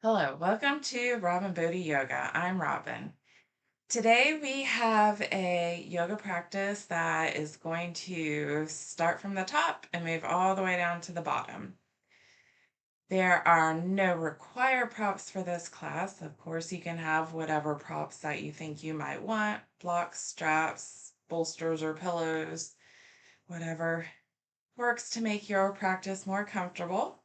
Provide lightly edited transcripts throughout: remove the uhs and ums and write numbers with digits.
Hello, welcome to Robin Bodhi Yoga. I'm Robin. Today we have a yoga practice that is going to start from the top and move all the way down to the bottom. There are no required props for this class. Of course, you can have whatever props that you think you might want, blocks, straps, bolsters, or pillows, whatever works to make your practice more comfortable.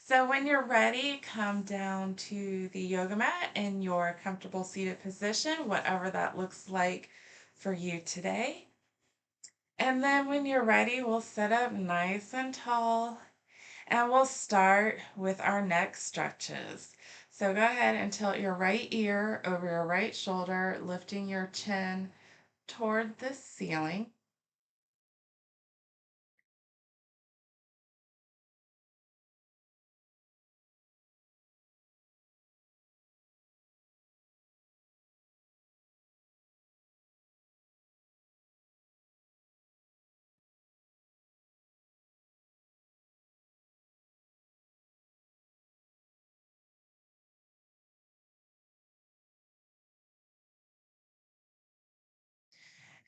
So when you're ready, come down to the yoga mat in your comfortable seated position, whatever that looks like for you today. And then when you're ready, we'll sit up nice and tall and we'll start with our neck stretches. So go ahead and tilt your right ear over your right shoulder, lifting your chin toward the ceiling.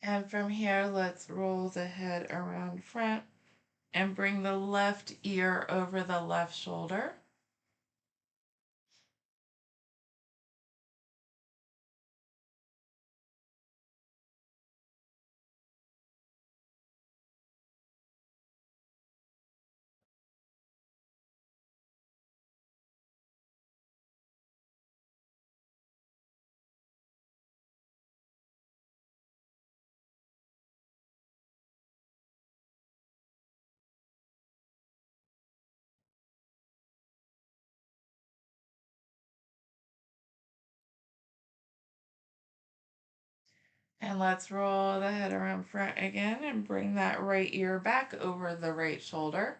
And from here, let's roll the head around front and bring the left ear over the left shoulder. And let's roll the head around front again and bring that right ear back over the right shoulder.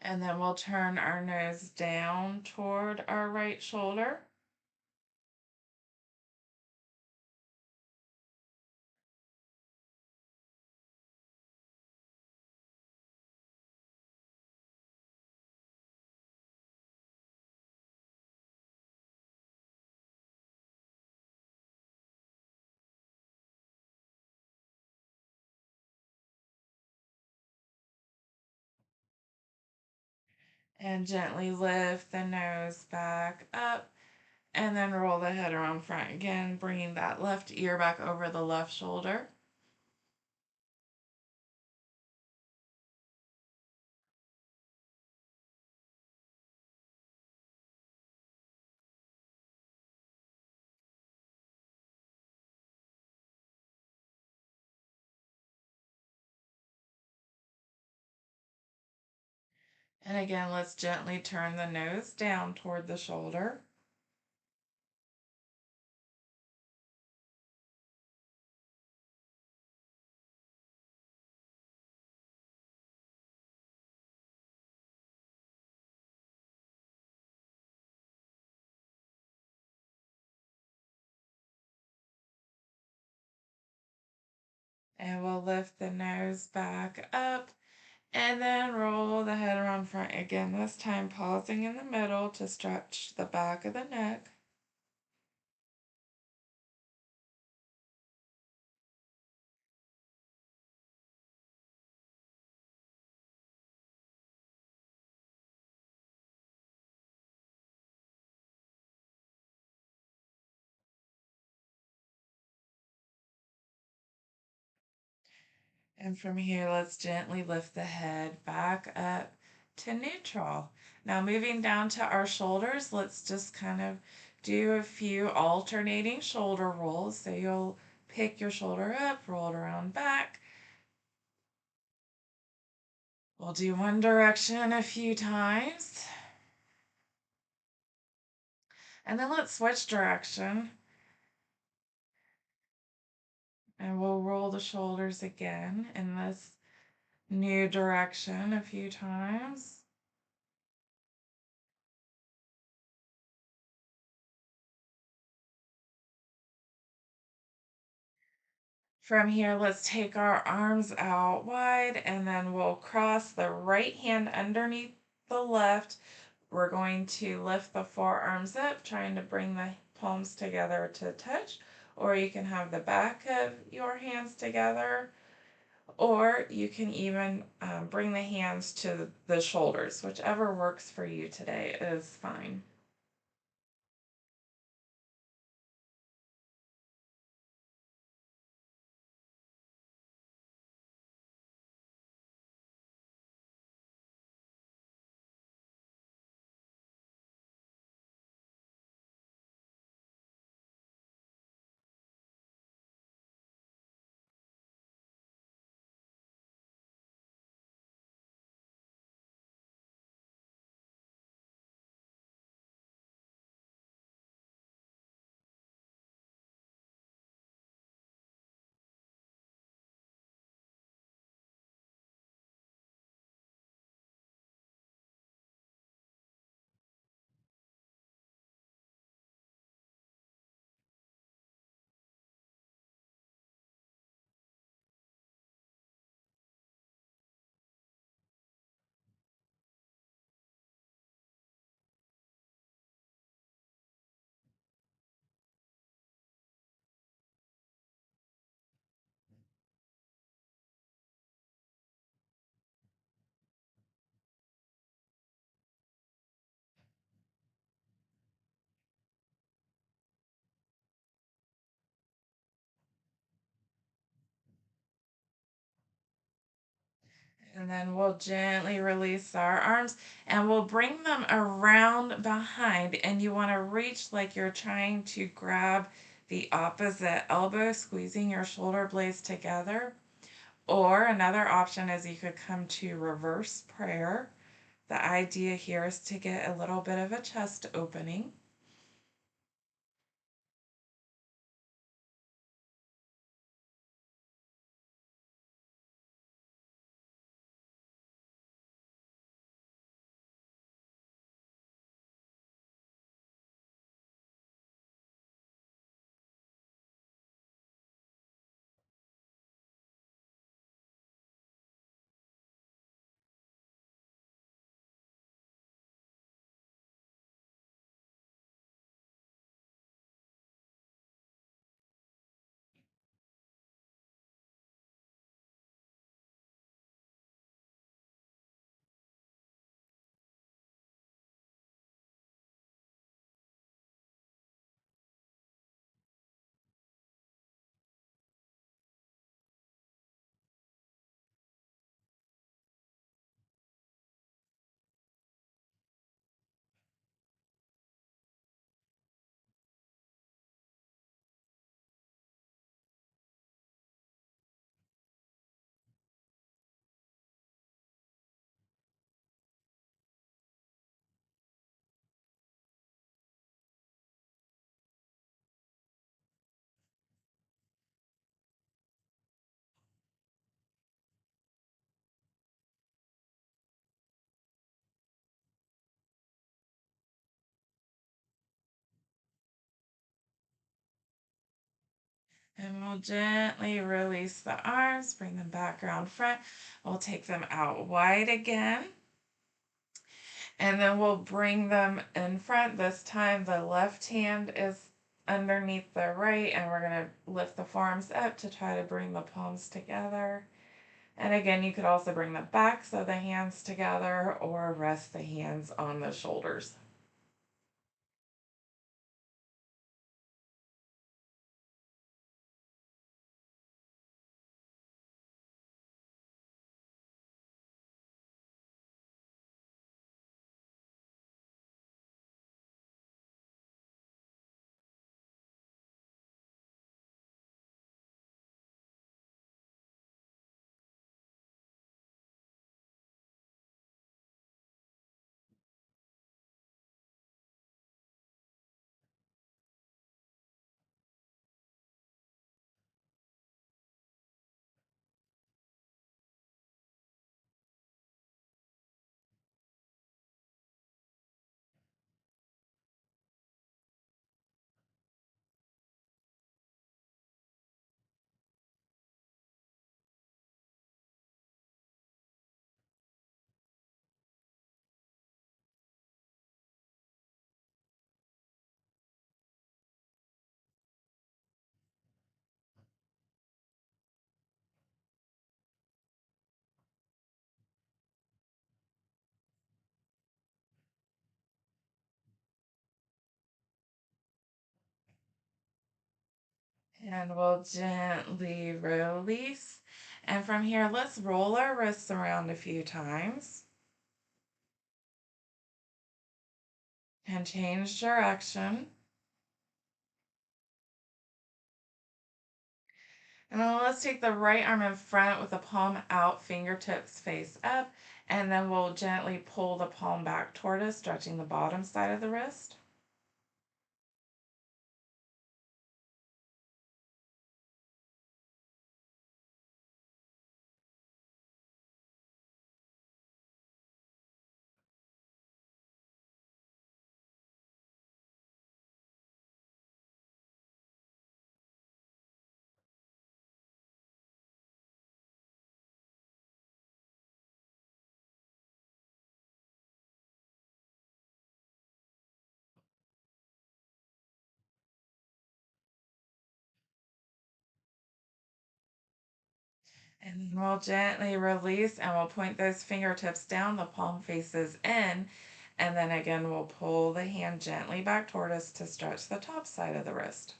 And then we'll turn our nose down toward our right shoulder. And gently lift the nose back up. And then roll the head around front again, bringing that left ear back over the left shoulder. And again, let's gently turn the nose down toward the shoulder. And we'll lift the nose back up and then roll the head around front again, this time pausing in the middle to stretch the back of the neck. And from here, let's gently lift the head back up to neutral. Now, moving down to our shoulders, let's just kind of do a few alternating shoulder rolls. So you'll pick your shoulder up, roll it around back. We'll do one direction a few times. And then let's switch direction. And we'll roll the shoulders again in this new direction a few times. From here, let's take our arms out wide and then we'll cross the right hand underneath the left. We're going to lift the forearms up, trying to bring the palms together to touch, or you can have the back of your hands together, or you can even bring the hands to the shoulders. Whichever works for you today is fine. And then we'll gently release our arms and we'll bring them around behind. And you want to reach like you're trying to grab the opposite elbow, squeezing your shoulder blades together. Or another option is you could come to reverse prayer. The idea here is to get a little bit of a chest opening. And we'll gently release the arms, bring them back around front. We'll take them out wide again. And then we'll bring them in front. This time the left hand is underneath the right, and we're going to lift the forearms up to try to bring the palms together. And again, you could also bring the backs of the hands together or rest the hands on the shoulders. And we'll gently release. And from here, let's roll our wrists around a few times and change direction. And then let's take the right arm in front with the palm out, fingertips face up, and then we'll gently pull the palm back toward us, stretching the bottom side of the wrist. And we'll gently release and we'll point those fingertips down, the palm faces in, and then again we'll pull the hand gently back toward us to stretch the top side of the wrist.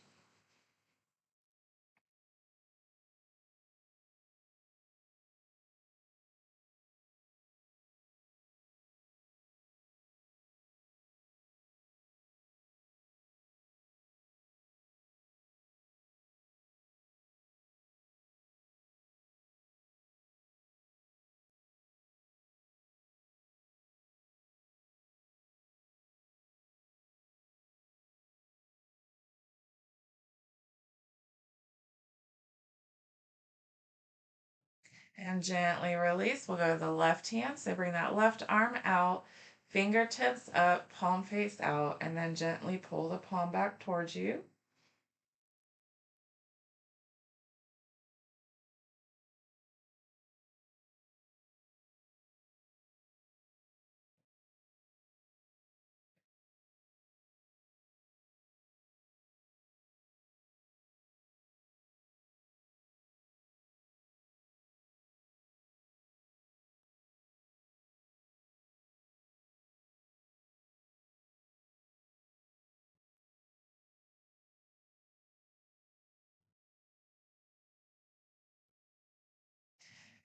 And gently release. We'll go to the left hand. So bring that left arm out, fingertips up, palm face out, and then gently pull the palm back towards you.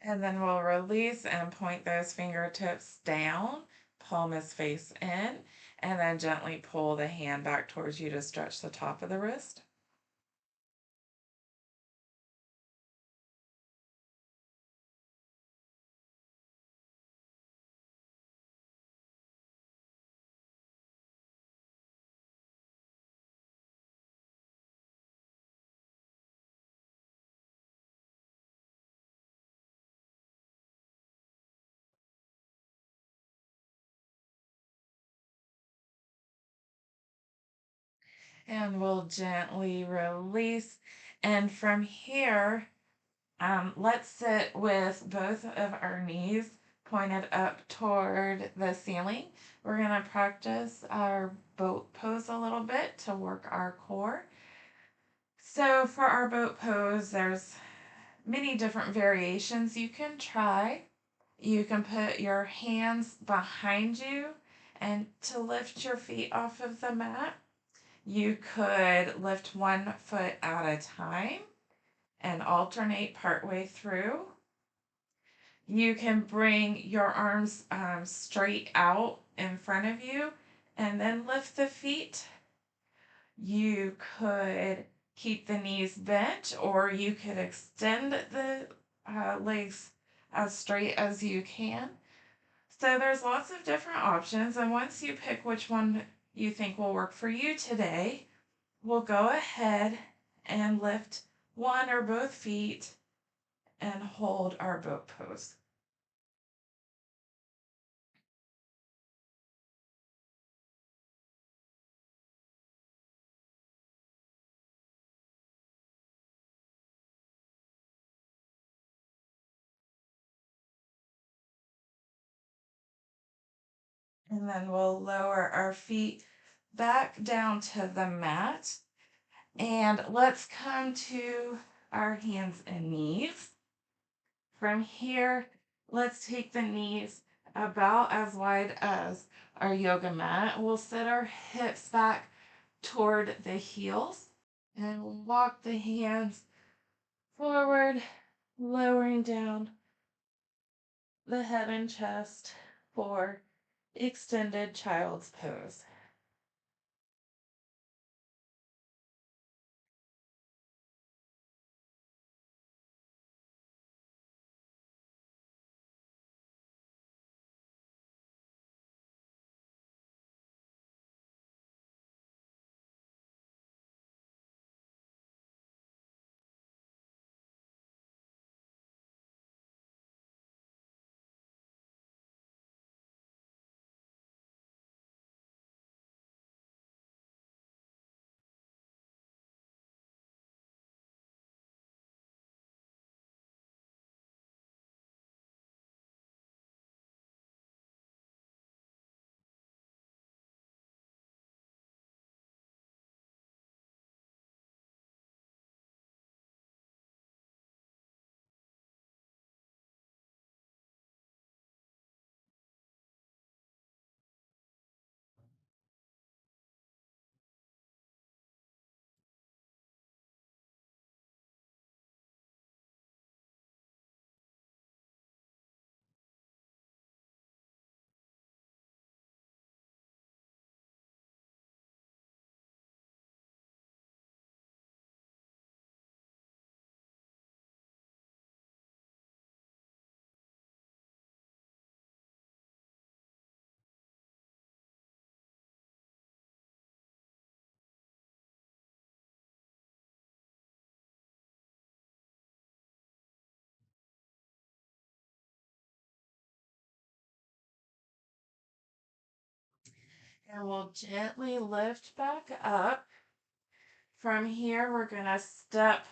And then we'll release and point those fingertips down, palm is face in, and then gently pull the hand back towards you to stretch the top of the wrist. And we'll gently release. And from here, let's sit with both of our knees pointed up toward the ceiling. We're going to practice our boat pose a little bit to work our core. So for our boat pose, there's many different variations you can try. You can put your hands behind you and to lift your feet off of the mat. You could lift one foot at a time and alternate partway through. You can bring your arms straight out in front of you and then lift the feet. You could keep the knees bent or you could extend the legs as straight as you can. So there's lots of different options, and once you pick which one you think will work for you today, we'll go ahead and lift one or both feet and hold our boat pose. And then we'll lower our feet back down to the mat. And let's come to our hands and knees. From here, let's take the knees about as wide as our yoga mat. We'll set our hips back toward the heels. And walk the hands forward, lowering down the head and chest for extended child's pose. And we'll gently lift back up. From here, we're going to step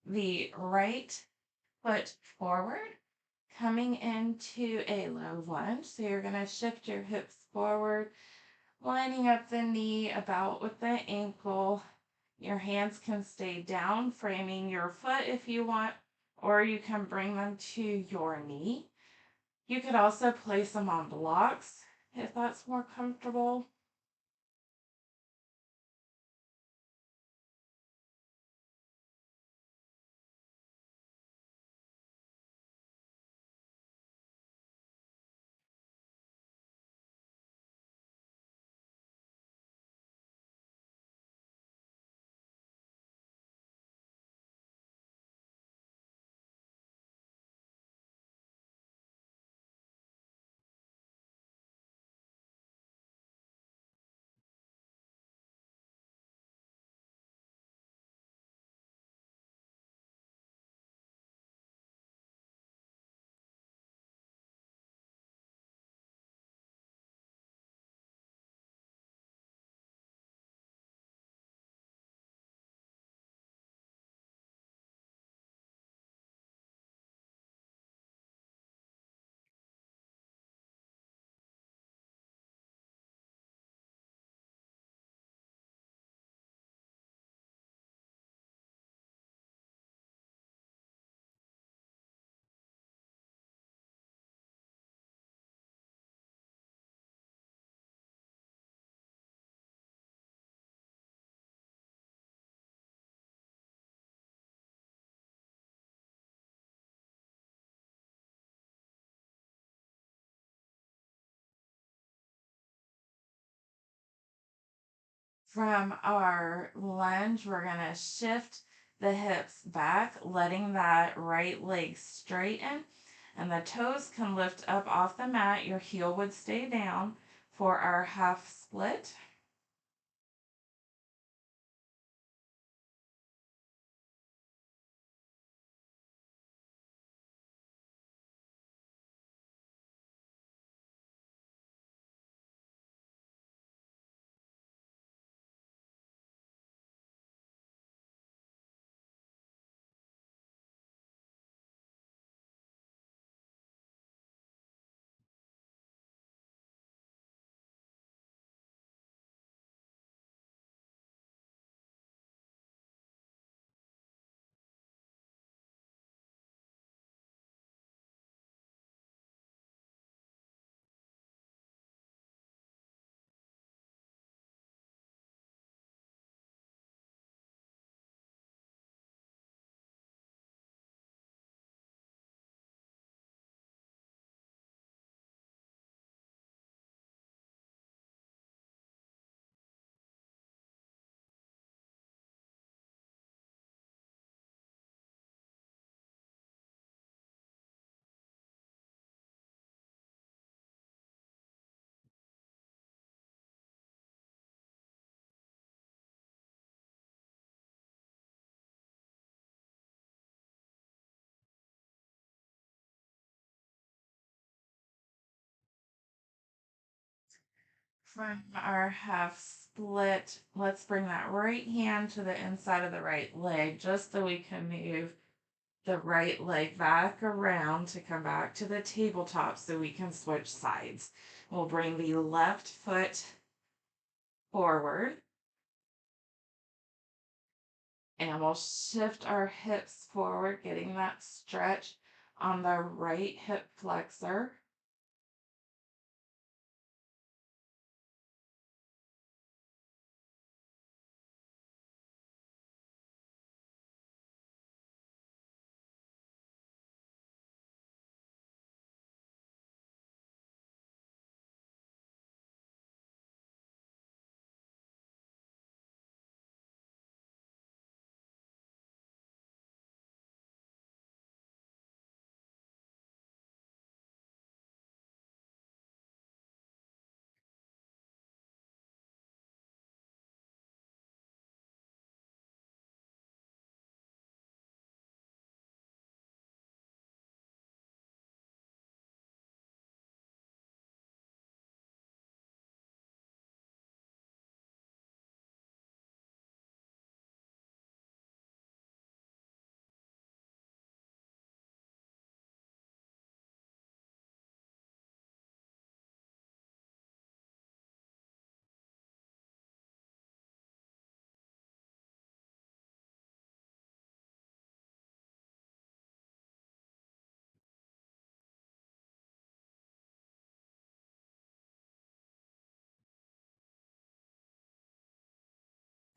the right foot forward, coming into a low lunge. So you're going to shift your hips forward, lining up the knee about with the ankle. Your hands can stay down, framing your foot if you want, or you can bring them to your knee. You could also place them on blocks if that's more comfortable. From our lunge, we're going to shift the hips back, letting that right leg straighten, and the toes can lift up off the mat. Your heel would stay down for our half split. From our half split, let's bring that right hand to the inside of the right leg just so we can move the right leg back around to come back to the tabletop so we can switch sides. We'll bring the left foot forward and we'll shift our hips forward, getting that stretch on the right hip flexor.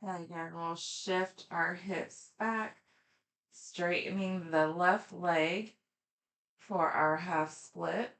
And again, we'll shift our hips back, straightening the left leg for our half split.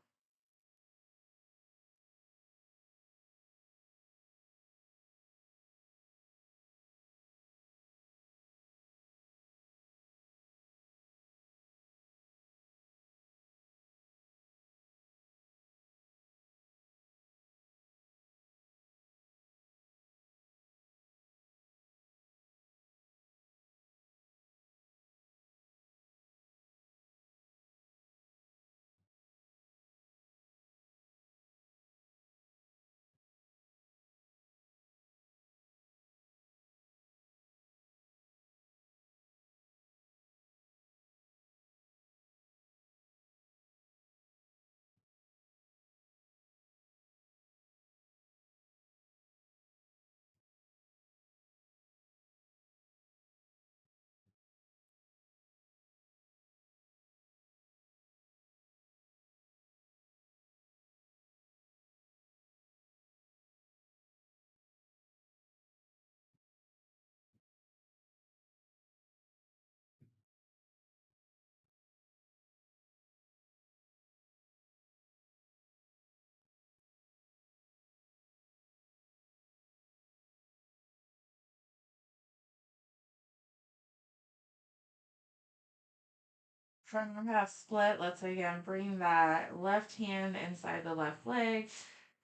From our half split, let's again bring that left hand inside the left leg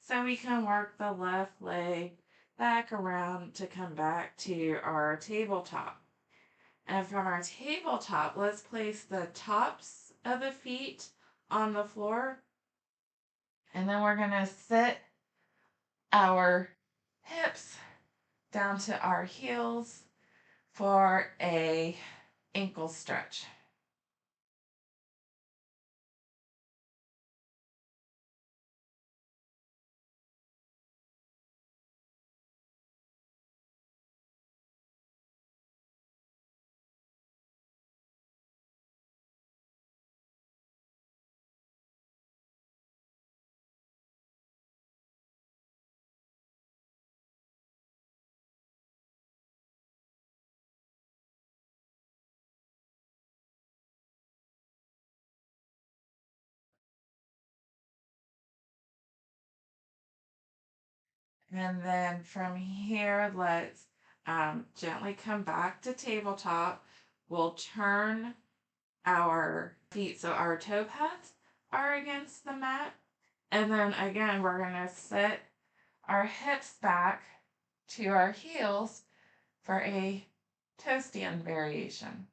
so we can work the left leg back around to come back to our tabletop. And from our tabletop, let's place the tops of the feet on the floor. And then we're going to sit our hips down to our heels for a ankle stretch. And then from here, let's gently come back to tabletop. We'll turn our feet so our toe pads are against the mat. And then again, we're going to sit our hips back to our heels for a toe stand variation.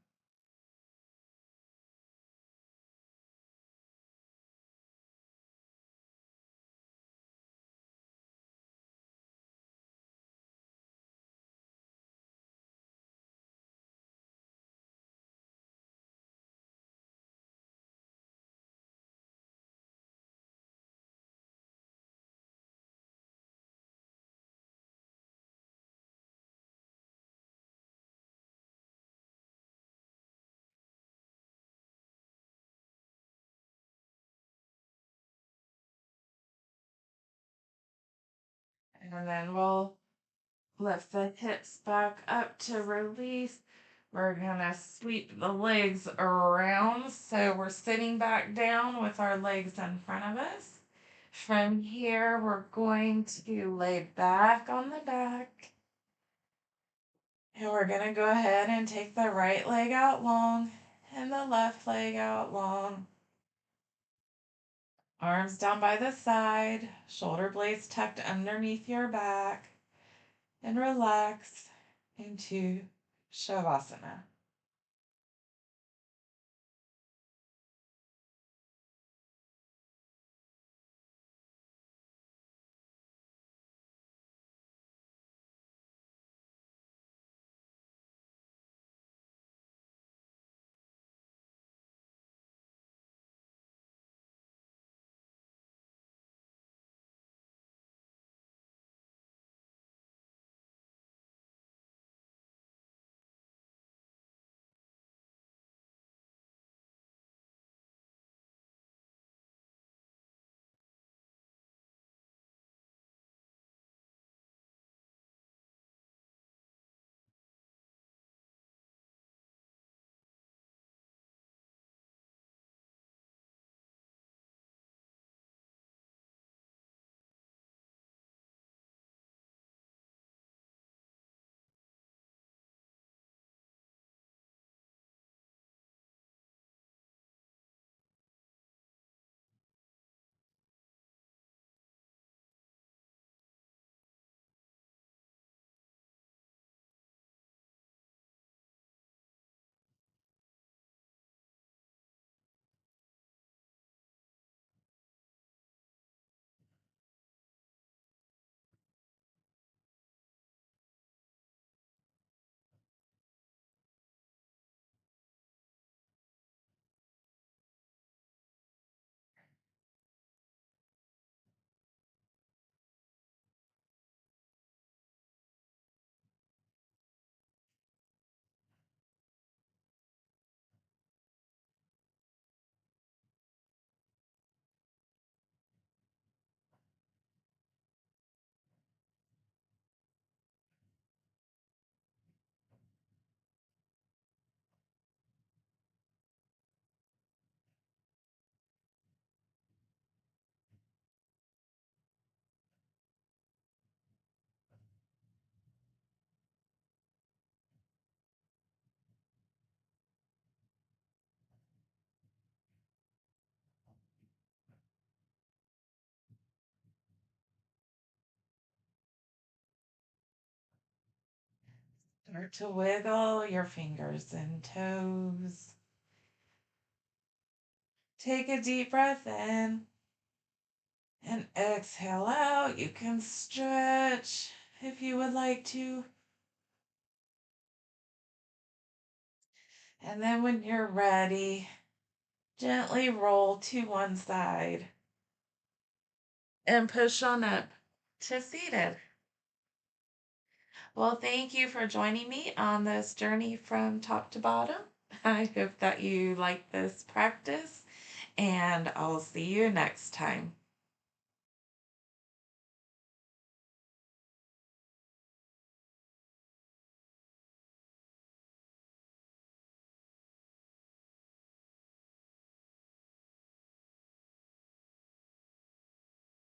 And then we'll lift the hips back up to release. We're gonna sweep the legs around so we're sitting back down with our legs in front of us. From here, we're going to lay back on the back. And we're gonna go ahead and take the right leg out long and the left leg out long. Arms down by the side, shoulder blades tucked underneath your back, and relax into Shavasana. Start to wiggle your fingers and toes. Take a deep breath in and exhale out. You can stretch if you would like to. And then when you're ready, gently roll to one side and push on up to seated. Well, thank you for joining me on this journey from top to bottom. I hope that you like this practice, and I'll see you next time.